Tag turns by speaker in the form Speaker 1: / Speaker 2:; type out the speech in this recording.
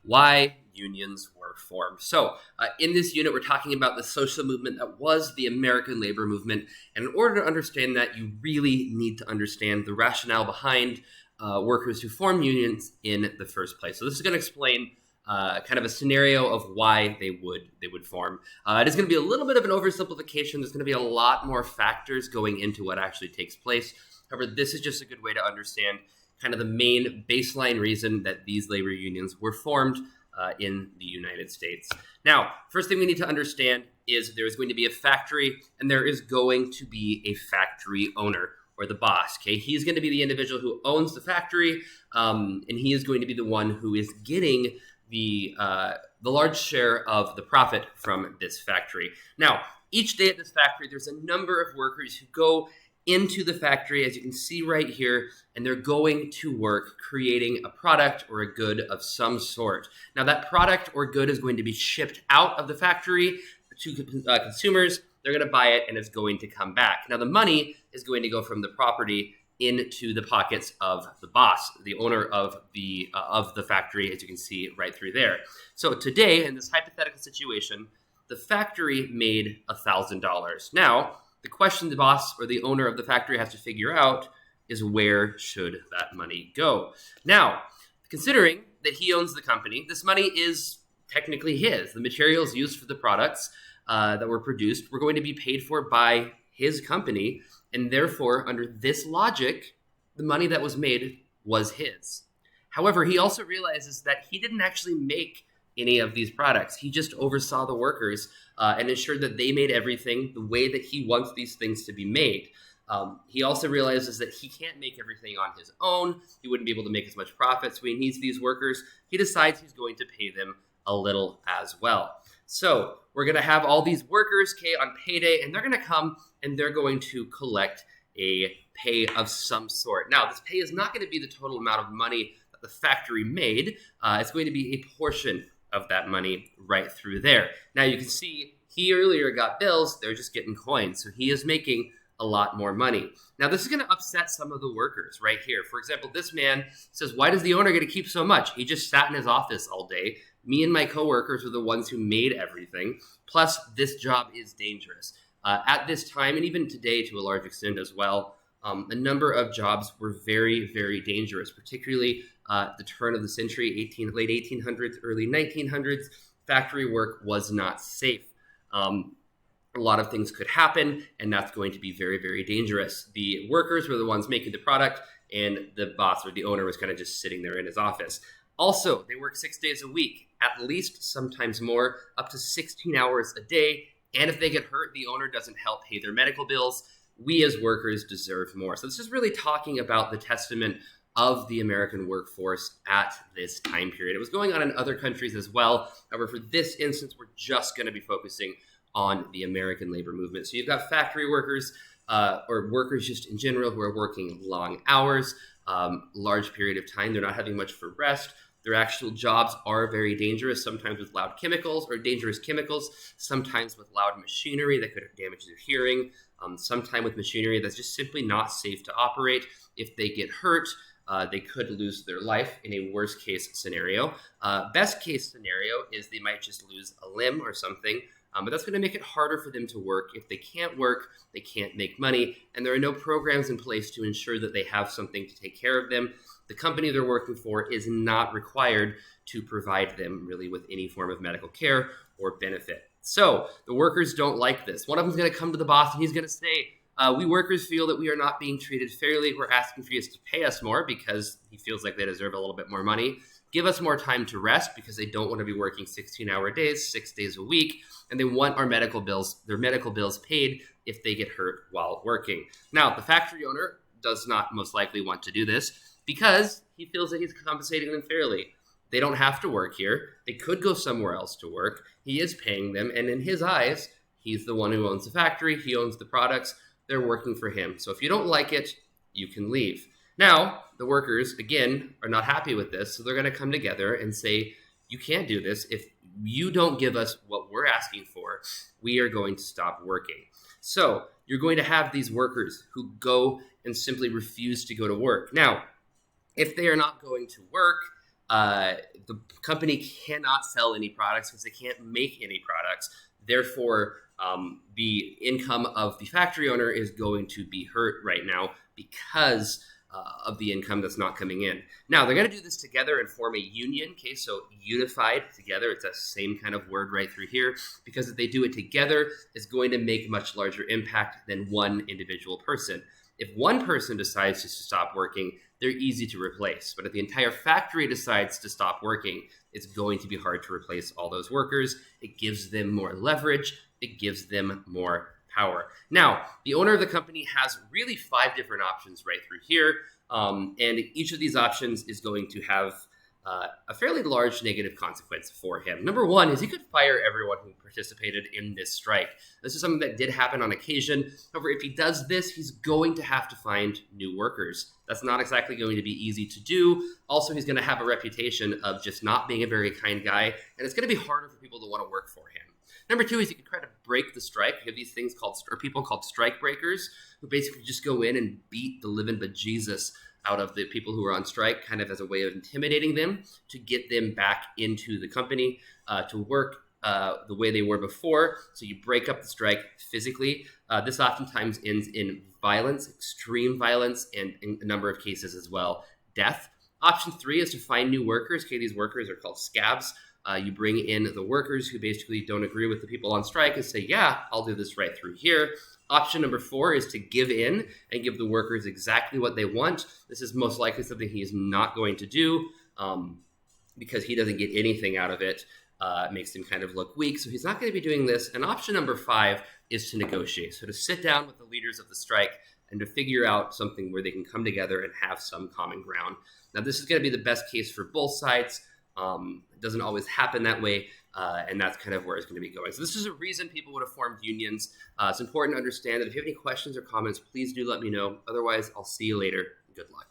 Speaker 1: why unions were formed. So in this unit, we're talking about the social movement that was the American labor movement. And in order to understand that, you really need to understand the rationale behind workers who form unions in the first place. So this is going to explain kind of a scenario of why they would form. It is going to be a little bit of an oversimplification. There's going to be a lot more factors going into what actually takes place. However, this is just a good way to understand kind of the main baseline reason that these labor unions were formed in the United States. Now, first thing we need to understand is there is going to be a factory, and there is going to be a factory owner, or the boss. Okay, he's going to be the individual who owns the factory, and he is going to be the one who is getting the large share of the profit from this factory. Now, each day at this factory, there's a number of workers who go into the factory, as you can see right here, and they're going to work creating a product or a good of some sort. Now, that product or good is going to be shipped out of the factory to consumers. They're going to buy it, and it's going to come back. Now, the money is going to go from the property into the pockets of the boss, the owner of the factory, as you can see right through there. So today, in this hypothetical situation, the factory made $1,000. Now, the question the boss or the owner of the factory has to figure out is, where should that money go? Now, considering that he owns the company, this money is technically his. The materials used for the products that were produced were going to be paid for by his company, and therefore, under this logic, the money that was made was his. However, he also realizes that he didn't actually make any of these products. He just oversaw the workers and ensured that they made everything the way that he wants these things to be made. He also realizes that he can't make everything on his own. He wouldn't be able to make as much profit, so he needs these workers. He decides he's going to pay them a little as well. So we're going to have all these workers, okay, on payday, and they're going to come and they're going to collect a pay of some sort. Now, this pay is not going to be the total amount of money that the factory made. It's going to be a portion of that money right through there. Now, you can see he earlier got bills. They're just getting coins. So he is making a lot more money. Now, this is going to upset some of the workers right here. For example, this man says, why does the owner get to keep so much? He just sat in his office all day. Me and my coworkers are the ones who made everything. Plus, this job is dangerous. At this time, and even today to a large extent as well, a number of jobs were very, very dangerous, particularly the turn of the century, late 1800s, early 1900s. Factory work was not safe. A lot of things could happen, and that's going to be very, very dangerous. The workers were the ones making the product, and the boss or the owner was kind of just sitting there in his office. Also, they work 6 days a week, at least, sometimes more, up to 16 hours a day. And if they get hurt, the owner doesn't help pay their medical bills. We as workers deserve more. So this is really talking about the testament of the American workforce at this time period. It was going on in other countries as well. However, for this instance, we're just going to be focusing on the American labor movement. So you've got factory workers or workers just in general who are working long hours, large period of time. They're not having much for rest. Their actual jobs are very dangerous, sometimes with loud chemicals or dangerous chemicals, sometimes with loud machinery that could damage their hearing, sometimes with machinery that's just simply not safe to operate. If they get hurt, they could lose their life in a worst case scenario. Best case scenario is they might just lose a limb or something, but that's going to make it harder for them to work. If they can't work, they can't make money, and there are no programs in place to ensure that they have something to take care of them. The company they're working for is not required to provide them really with any form of medical care or benefit. So the workers don't like this. One of them is going to come to the boss and he's going to say, we workers feel that we are not being treated fairly. We're asking for you to pay us more because he feels like they deserve a little bit more money. Give us more time to rest because they don't want to be working 16-hour days, 6 days a week, and they want their medical bills paid if they get hurt while working. Now, the factory owner does not most likely want to do this because he feels that he's compensating them fairly. They don't have to work here. They could go somewhere else to work. He is paying them, and in his eyes, he's the one who owns the factory. He owns the products. They're working for him. So if you don't like it, you can leave. Now, the workers, again, are not happy with this, so they're going to come together and say, you can't do this. If you don't give us what we're asking for, we are going to stop working. So you're going to have these workers who go and simply refuse to go to work. Now, if they are not going to work, the company cannot sell any products because they can't make any products. Therefore, the income of the factory owner is going to be hurt right now because of the income that's not coming in. Now, they're going to do this together and form a union, okay? So unified together, it's the same kind of word right through here, because if they do it together, it's going to make much larger impact than one individual person. If one person decides to stop working, they're easy to replace. But if the entire factory decides to stop working, it's going to be hard to replace all those workers. It gives them more leverage. It gives them more power. Now, the owner of the company has really 5 different options right through here. And each of these options is going to have a fairly large negative consequence for him. Number one is he could fire everyone who participated in this strike. This is something that did happen on occasion. However, if he does this, he's going to have to find new workers. That's not exactly going to be easy to do. Also, he's going to have a reputation of just not being a very kind guy, and it's going to be harder for people to want to work for him. Number 2 is you can try to break the strike. You have these things people called strike breakers, who basically just go in and beat the living bejesus out of the people who are on strike, kind of as a way of intimidating them to get them back into the company to work the way they were before. So you break up the strike physically. This oftentimes ends in violence, extreme violence, and in a number of cases as well, death. Option 3 is to find new workers. Okay, these workers are called scabs. You bring in the workers who basically don't agree with the people on strike and say, yeah, I'll do this right through here. Option number 4 is to give in and give the workers exactly what they want. This is most likely something he is not going to do because he doesn't get anything out of it. It makes him kind of look weak. So he's not going to be doing this. And option number 5 is to negotiate. So to sit down with the leaders of the strike and to figure out something where they can come together and have some common ground. Now, this is going to be the best case for both sides. It doesn't always happen that way, and that's kind of where it's going to be going. So this is a reason people would have formed unions. It's important to understand that if you have any questions or comments, please do let me know. Otherwise, I'll see you later. Good luck.